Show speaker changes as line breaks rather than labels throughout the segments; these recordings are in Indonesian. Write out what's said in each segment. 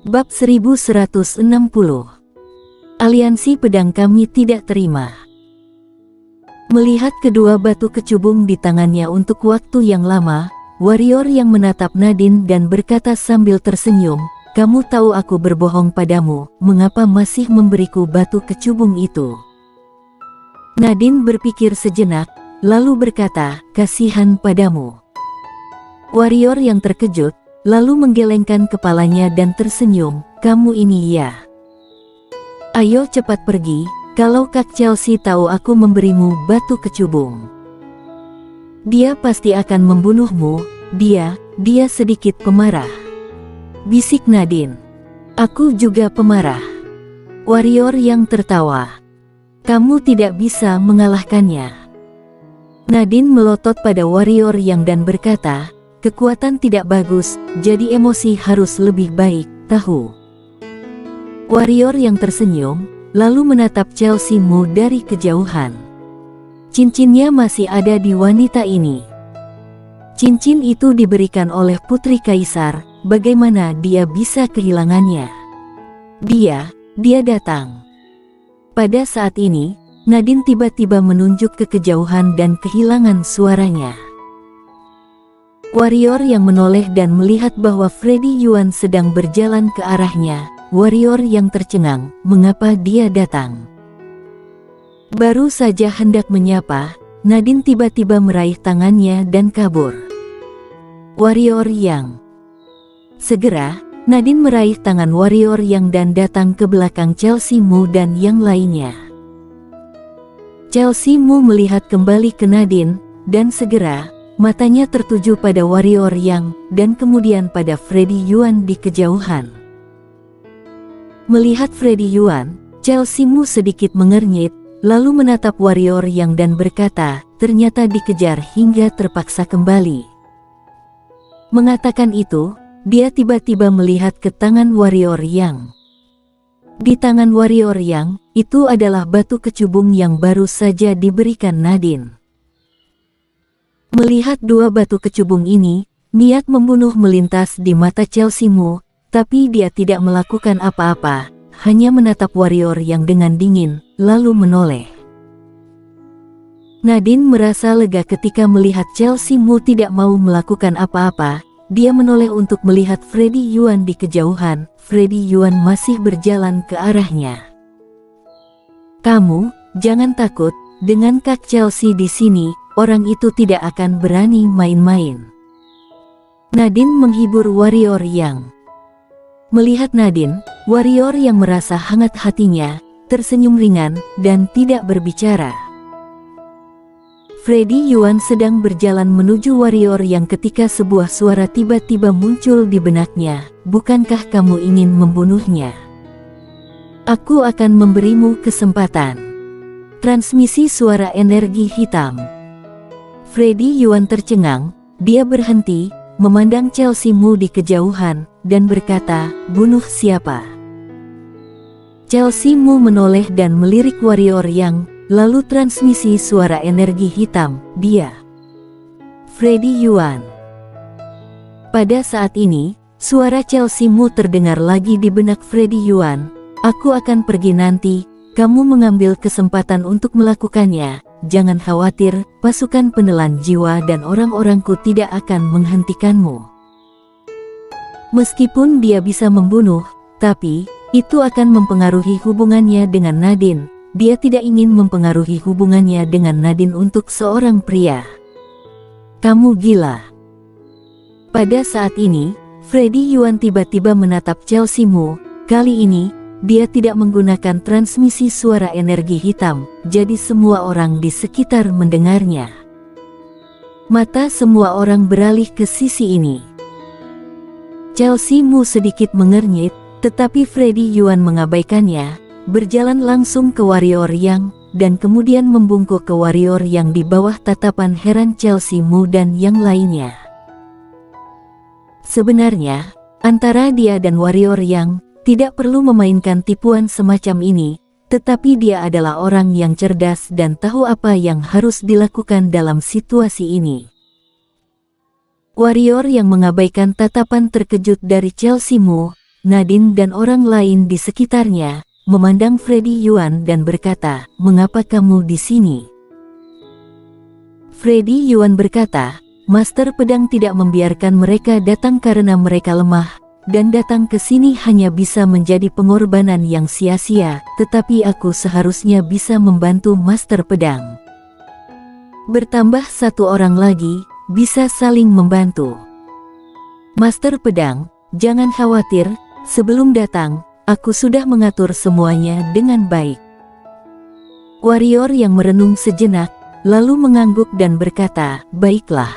Bab 1160. Aliansi pedang kami tidak terima. Melihat kedua batu kecubung di tangannya untuk waktu yang lama, warrior yang menatap Nadine dan berkata sambil tersenyum, "Kamu tahu aku berbohong padamu, mengapa masih memberiku batu kecubung itu?" Nadine berpikir sejenak, lalu berkata, "Kasihan padamu." Warrior yang terkejut, lalu menggelengkan kepalanya dan tersenyum, "Kamu ini ya. Ayo cepat pergi, kalau Kak Chelsea tahu aku memberimu batu kecubung. Dia pasti akan membunuhmu." Dia sedikit pemarah. Bisik Nadine. "Aku juga pemarah." Warrior yang tertawa. "Kamu tidak bisa mengalahkannya." Nadine melotot pada warrior yang dan berkata, "Kekuatan tidak bagus, jadi emosi harus lebih baik, tahu?" Warrior yang tersenyum, lalu menatap Chelsea Mu dari kejauhan. Cincinnya masih ada di wanita ini. Cincin itu diberikan oleh Putri Kaisar, bagaimana dia bisa kehilangannya? Dia datang. Pada saat ini, Nadine tiba-tiba menunjuk ke kejauhan dan kehilangan suaranya. Warrior yang menoleh dan melihat bahwa Freddy Yuan sedang berjalan ke arahnya. Warrior yang tercengang, mengapa dia datang? Baru saja hendak menyapa, Nadine tiba-tiba meraih tangannya dan kabur. Warrior yang. Segera, Nadine meraih tangan warrior yang dan datang ke belakang Chelsea Mu dan yang lainnya. Chelsea Mu melihat kembali ke Nadine, dan segera, matanya tertuju pada warrior yang, dan kemudian pada Freddy Yuan di kejauhan. Melihat Freddy Yuan, Chelsea Mu sedikit mengernyit, lalu menatap warrior yang dan berkata, "Ternyata dikejar hingga terpaksa kembali." Mengatakan itu, dia tiba-tiba melihat ke tangan warrior yang. Di tangan warrior yang, itu adalah batu kecubung yang baru saja diberikan Nadine. Melihat dua batu kecubung ini, niat membunuh melintas di mata Chelsea Mu, tapi dia tidak melakukan apa-apa, hanya menatap warrior yang dengan dingin, lalu menoleh. Nadine merasa lega ketika melihat Chelsea Mu tidak mau melakukan apa-apa. Dia menoleh untuk melihat Freddy Yuan di kejauhan. Freddy Yuan masih berjalan ke arahnya. "Kamu, jangan takut, dengan Kak Chelsea di sini, orang itu tidak akan berani main-main." Nadine menghibur warrior yang. Melihat Nadine, warrior yang merasa hangat hatinya, tersenyum ringan, dan tidak berbicara. Freddy Yuan sedang berjalan menuju warrior yang ketika sebuah suara tiba-tiba muncul di benaknya, "Bukankah kamu ingin membunuhnya? Aku akan memberimu kesempatan." Transmisi suara energi hitam. Freddy Yuan tercengang, dia berhenti, memandang Chelsea Mu di kejauhan, dan berkata, "Bunuh siapa?" Chelsea Mu menoleh dan melirik warrior yang, lalu transmisi suara energi hitam, "Dia." Freddy Yuan. Pada saat ini, suara Chelsea Mu terdengar lagi di benak Freddy Yuan, "Aku akan pergi nanti, kamu mengambil kesempatan untuk melakukannya. Jangan khawatir, pasukan penelan jiwa dan orang-orangku tidak akan menghentikanmu." Meskipun dia bisa membunuh, tapi itu akan mempengaruhi hubungannya dengan Nadine. Dia tidak ingin mempengaruhi hubungannya dengan Nadine untuk seorang pria. "Kamu gila." Pada saat ini, Freddy Yuan tiba-tiba menatap Chelsea Mu. Kali ini, dia tidak menggunakan transmisi suara energi hitam, jadi semua orang di sekitar mendengarnya. Mata semua orang beralih ke sisi ini. Chelsea Mu sedikit mengernyit, tetapi Freddy Yuan mengabaikannya, berjalan langsung ke warrior yang, dan kemudian membungkuk ke warrior yang di bawah tatapan heran Chelsea Mu dan yang lainnya. Sebenarnya, antara dia dan warrior yang, tidak perlu memainkan tipuan semacam ini, tetapi dia adalah orang yang cerdas dan tahu apa yang harus dilakukan dalam situasi ini. Warrior yang mengabaikan tatapan terkejut dari Chelsea Mu, Nadine dan orang lain di sekitarnya memandang Freddy Yuan dan berkata, "Mengapa kamu di sini?" Freddy Yuan berkata, "Master Pedang tidak membiarkan mereka datang karena mereka lemah, dan datang ke sini hanya bisa menjadi pengorbanan yang sia-sia, tetapi aku seharusnya bisa membantu Master Pedang. Bertambah satu orang lagi, bisa saling membantu. Master Pedang, jangan khawatir, sebelum datang, aku sudah mengatur semuanya dengan baik." Warrior yang merenung sejenak, lalu mengangguk dan berkata, "Baiklah."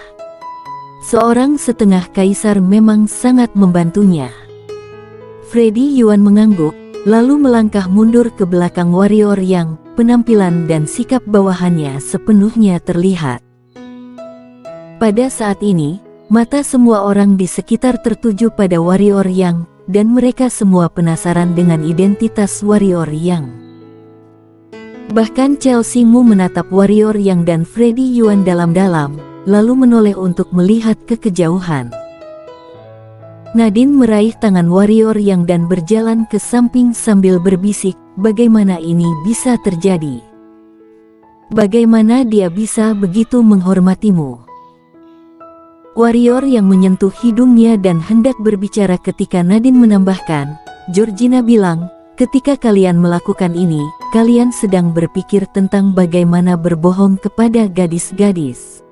Seorang setengah kaisar memang sangat membantunya. Freddy Yuan mengangguk, lalu melangkah mundur ke belakang warrior yang penampilan dan sikap bawahannya sepenuhnya terlihat. Pada saat ini, mata semua orang di sekitar tertuju pada warrior yang, dan mereka semua penasaran dengan identitas warrior yang. Bahkan Chelsea Mu menatap warrior yang dan Freddy Yuan dalam-dalam, lalu menoleh untuk melihat ke kejauhan. Nadine meraih tangan warrior yang dan berjalan ke samping sambil berbisik, "Bagaimana ini bisa terjadi? Bagaimana dia bisa begitu menghormatimu?" Warrior yang menyentuh hidungnya dan hendak berbicara ketika Nadine menambahkan, "Georgina bilang, ketika kalian melakukan ini, kalian sedang berpikir tentang bagaimana berbohong kepada gadis-gadis."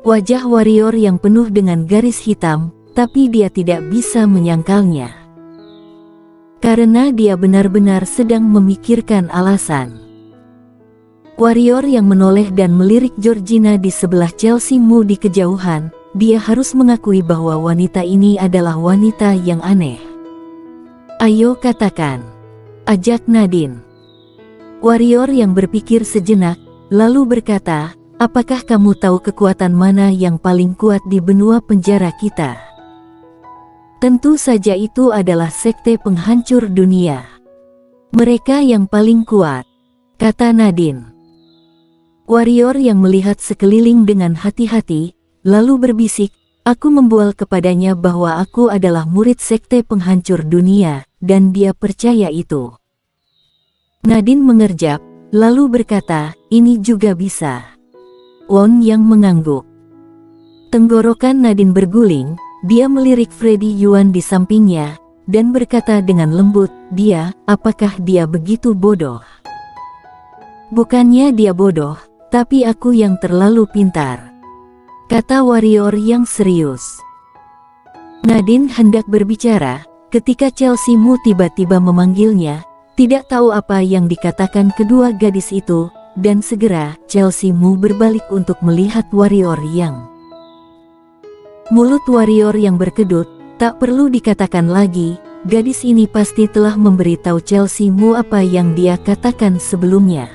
Wajah warrior yang penuh dengan garis hitam, tapi dia tidak bisa menyangkalnya. Karena dia benar-benar sedang memikirkan alasan. Warrior yang menoleh dan melirik Georgina di sebelah Chelsea Mu di kejauhan, dia harus mengakui bahwa wanita ini adalah wanita yang aneh. "Ayo katakan," ajak Nadine. Warrior yang berpikir sejenak, lalu berkata, "Apakah kamu tahu kekuatan mana yang paling kuat di benua penjara kita?" "Tentu saja itu adalah sekte penghancur dunia. Mereka yang paling kuat," kata Nadine. Warrior yang melihat sekeliling dengan hati-hati, lalu berbisik, "Aku membual kepadanya bahwa aku adalah murid sekte penghancur dunia, dan dia percaya itu." Nadine mengerjap, lalu berkata, "Ini juga bisa." Won yang mengangguk. Tenggorokan Nadine berguling, dia melirik Freddy Yuan di sampingnya, dan berkata dengan lembut, apakah dia begitu bodoh?" "Bukannya dia bodoh, tapi aku yang terlalu pintar," kata warrior yang serius. Nadine hendak berbicara, ketika Chelsea Mu tiba-tiba memanggilnya, tidak tahu apa yang dikatakan kedua gadis itu, dan segera Chelsea Mu berbalik untuk melihat warrior yang. Mulut warrior yang berkedut, tak perlu dikatakan lagi, gadis ini pasti telah memberitahu Chelsea Mu apa yang dia katakan sebelumnya.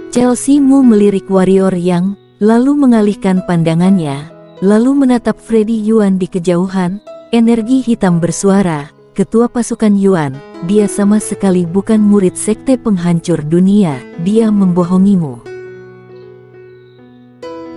Chelsea Mu melirik warrior yang, lalu mengalihkan pandangannya, lalu menatap Freddy Yuan di kejauhan. Energi hitam bersuara, "Ketua pasukan Yuan, dia sama sekali bukan murid sekte penghancur dunia, dia membohongimu."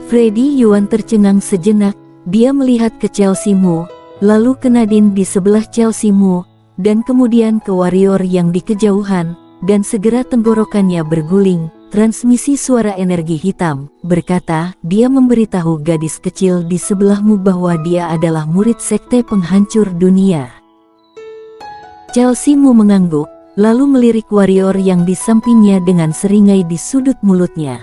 Freddy Yuan tercengang sejenak, dia melihat ke Chelsea Mu, lalu ke Nadine di sebelah Chelsea Mu, dan kemudian ke warrior yang di kejauhan, dan segera tenggorokannya berguling. Transmisi suara energi hitam berkata, "Dia memberitahu gadis kecil di sebelahmu bahwa dia adalah murid sekte penghancur dunia." Chelsea Mu mengangguk, lalu melirik warrior yang di sampingnya dengan seringai di sudut mulutnya.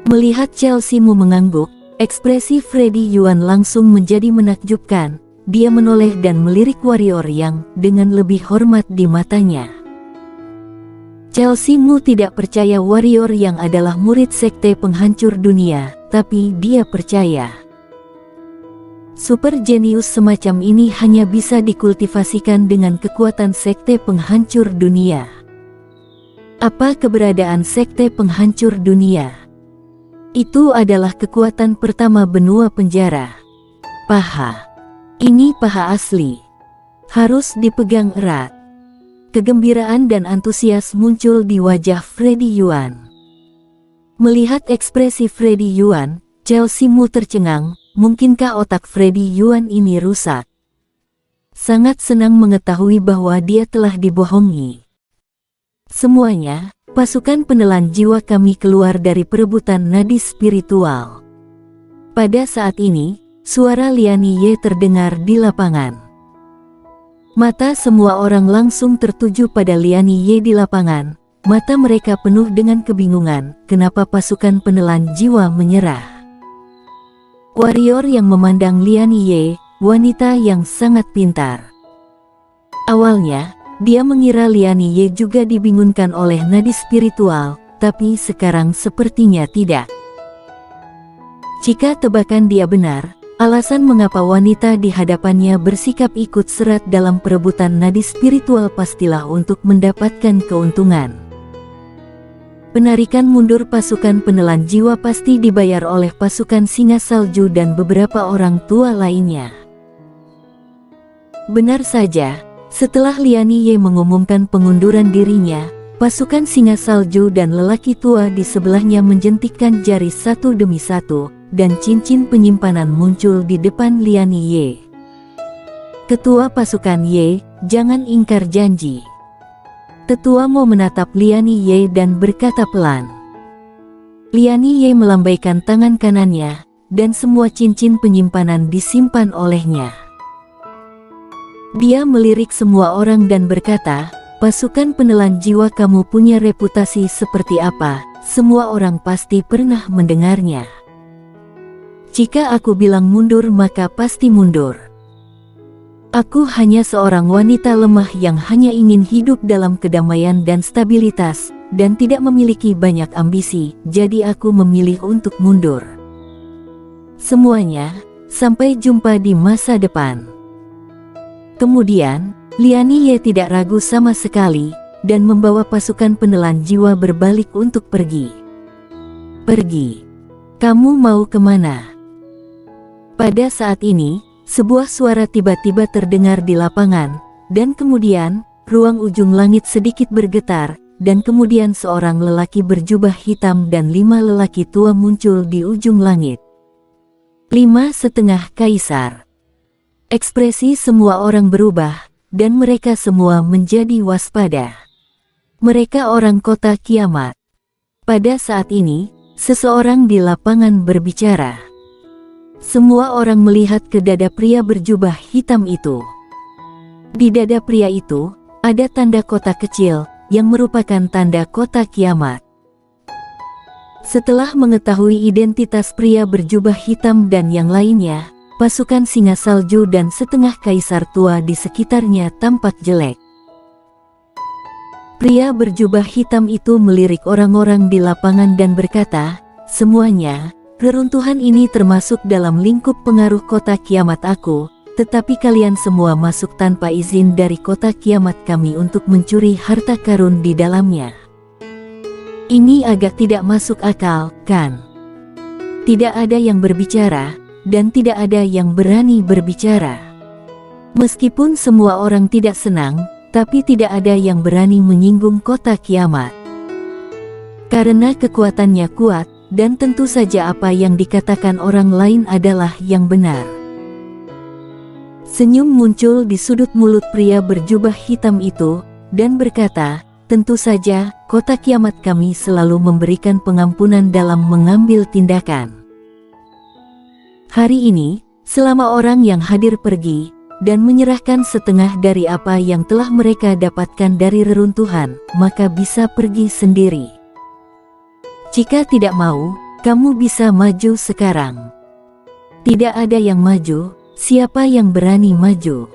Melihat Chelsea Mu mengangguk, ekspresi Freddy Yuan langsung menjadi menakjubkan. Dia menoleh dan melirik warrior yang dengan lebih hormat di matanya. Chelsea Mu tidak percaya warrior yang adalah murid sekte penghancur dunia, tapi dia percaya. Super jenius semacam ini hanya bisa dikultivasikan dengan kekuatan sekte penghancur dunia. Apa keberadaan sekte penghancur dunia? Itu adalah kekuatan pertama benua penjara. Paha. Ini paha asli. Harus dipegang erat. Kegembiraan dan antusias muncul di wajah Freddy Yuan. Melihat ekspresi Freddy Yuan, Chelsea Mu tercengang, mungkinkah otak Freddy Yuan ini rusak? Sangat senang mengetahui bahwa dia telah dibohongi. Semuanya, pasukan penelan jiwa kami keluar dari perebutan nadi spiritual. Pada saat ini, suara Lian Ye terdengar di lapangan. Mata semua orang langsung tertuju pada Lian Ye di lapangan. Mata mereka penuh dengan kebingungan, kenapa pasukan penelan jiwa menyerah. Warrior yang memandang Lian Ye, wanita yang sangat pintar. Awalnya, dia mengira Lian Ye juga dibingungkan oleh nadi spiritual, tapi sekarang sepertinya tidak. Jika tebakan dia benar, alasan mengapa wanita di hadapannya bersikap ikut serat dalam perebutan nadi spiritual pastilah untuk mendapatkan keuntungan. Penarikan mundur pasukan penelan jiwa pasti dibayar oleh pasukan singa salju dan beberapa orang tua lainnya. Benar saja, setelah Lian Ye mengumumkan pengunduran dirinya, pasukan singa salju dan lelaki tua di sebelahnya menjentikkan jari satu demi satu, dan cincin penyimpanan muncul di depan Lian Ye. Ketua pasukan Ye, jangan ingkar janji. Tetua Mo menatap Lian Ye dan berkata pelan. Lian Ye melambaikan tangan kanannya, dan semua cincin penyimpanan disimpan olehnya. Dia melirik semua orang dan berkata, pasukan penelan jiwa kamu punya reputasi seperti apa, semua orang pasti pernah mendengarnya. Jika aku bilang mundur maka pasti mundur. Aku hanya seorang wanita lemah yang hanya ingin hidup dalam kedamaian dan stabilitas, dan tidak memiliki banyak ambisi, jadi aku memilih untuk mundur. Semuanya, sampai jumpa di masa depan. Kemudian, Lian Ye tidak ragu sama sekali, dan membawa pasukan penelan jiwa berbalik untuk pergi. Pergi. Kamu mau kemana? Pada saat ini, sebuah suara tiba-tiba terdengar di lapangan, dan kemudian, ruang ujung langit sedikit bergetar, dan kemudian seorang lelaki berjubah hitam dan 5 lelaki tua muncul di ujung langit. 5,5 kaisar. Ekspresi semua orang berubah, dan mereka semua menjadi waspada. Mereka orang kota kiamat. Pada saat ini, seseorang di lapangan berbicara. Semua orang melihat ke dada pria berjubah hitam itu. Di dada pria itu, ada tanda kotak kecil, yang merupakan tanda kota kiamat. Setelah mengetahui identitas pria berjubah hitam dan yang lainnya, pasukan singa salju dan setengah kaisar tua di sekitarnya tampak jelek. Pria berjubah hitam itu melirik orang-orang di lapangan dan berkata, semuanya, reruntuhan ini termasuk dalam lingkup pengaruh kota kiamat aku, tetapi kalian semua masuk tanpa izin dari kota kiamat kami untuk mencuri harta karun di dalamnya. Ini agak tidak masuk akal, kan? Tidak ada yang berbicara, dan tidak ada yang berani berbicara. Meskipun semua orang tidak senang, tapi tidak ada yang berani menyinggung kota kiamat. Karena kekuatannya kuat, dan tentu saja apa yang dikatakan orang lain adalah yang benar. Senyum muncul di sudut mulut pria berjubah hitam itu, dan berkata, tentu saja, kota kiamat kami selalu memberikan pengampunan dalam mengambil tindakan. Hari ini, selama orang yang hadir pergi, dan menyerahkan setengah dari apa yang telah mereka dapatkan dari reruntuhan, maka bisa pergi sendiri. Jika tidak mau, kamu bisa maju sekarang. Tidak ada yang maju, siapa yang berani maju?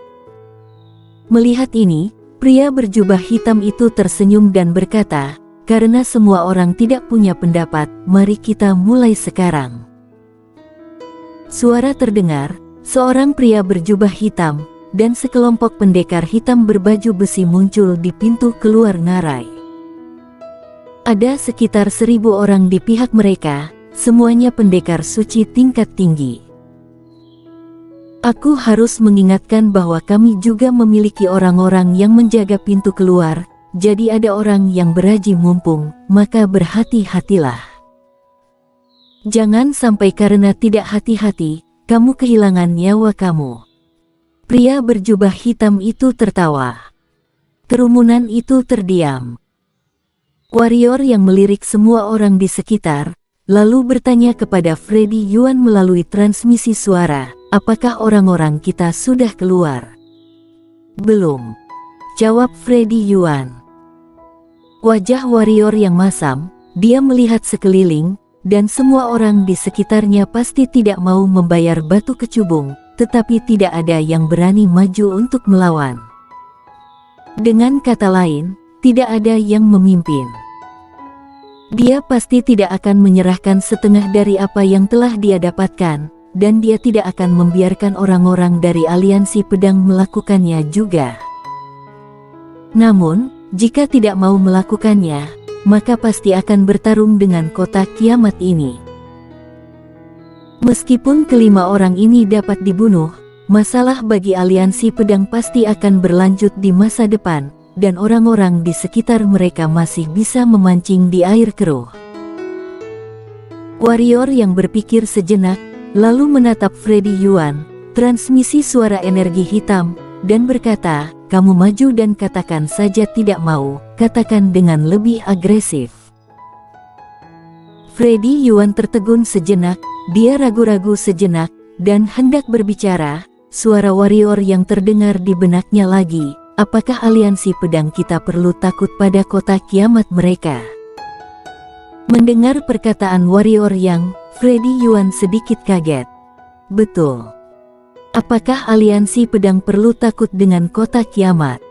Melihat ini, pria berjubah hitam itu tersenyum dan berkata, karena semua orang tidak punya pendapat, mari kita mulai sekarang. Suara terdengar, seorang pria berjubah hitam, dan sekelompok pendekar hitam berbaju besi muncul di pintu keluar ngarai. Ada sekitar 1.000 orang di pihak mereka, semuanya pendekar suci tingkat tinggi. Aku harus mengingatkan bahwa kami juga memiliki orang-orang yang menjaga pintu keluar, jadi ada orang yang beraji mumpung, maka berhati-hatilah. Jangan sampai karena tidak hati-hati, kamu kehilangan nyawa kamu." Pria berjubah hitam itu tertawa. Kerumunan itu terdiam. Warrior yang melirik semua orang di sekitar, lalu bertanya kepada Freddy Yuan melalui transmisi suara, "Apakah orang-orang kita sudah keluar?" "Belum," jawab Freddy Yuan. Wajah warrior yang masam, dia melihat sekeliling, dan semua orang di sekitarnya pasti tidak mau membayar batu kecubung, tetapi tidak ada yang berani maju untuk melawan. Dengan kata lain, tidak ada yang memimpin. Dia pasti tidak akan menyerahkan setengah dari apa yang telah dia dapatkan, dan dia tidak akan membiarkan orang-orang dari aliansi pedang melakukannya juga. Namun, jika tidak mau melakukannya, maka pasti akan bertarung dengan kota kiamat ini. Meskipun kelima orang ini dapat dibunuh, masalah bagi aliansi pedang pasti akan berlanjut di masa depan, dan orang-orang di sekitar mereka masih bisa memancing di air keruh. Warrior yang berpikir sejenak, lalu menatap Freddy Yuan, transmisi suara energi hitam, dan berkata, "Kamu maju dan katakan saja tidak mau, katakan dengan lebih agresif." Freddy Yuan tertegun sejenak, dia ragu-ragu sejenak, dan hendak berbicara. Suara warrior yang terdengar di benaknya lagi, "Apakah aliansi pedang kita perlu takut pada kota kiamat mereka?" Mendengar perkataan warrior yang, Freddy Yuan sedikit kaget. "Betul. Apakah aliansi pedang perlu takut dengan kota kiamat?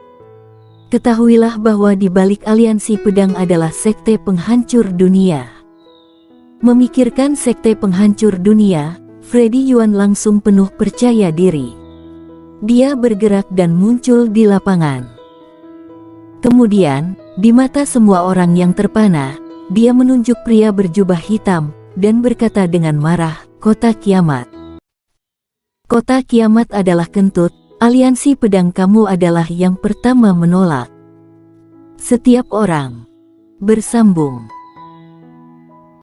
Ketahuilah bahwa di balik aliansi pedang adalah sekte penghancur dunia." Memikirkan sekte penghancur dunia, Freddy Yuan langsung penuh percaya diri. Dia bergerak dan muncul di lapangan. Kemudian, di mata semua orang yang terpana, dia menunjuk pria berjubah hitam, dan berkata dengan marah, "Kota kiamat. Kota kiamat adalah kentut, aliansi pedang kamu adalah yang pertama menolak." Setiap orang bersambung.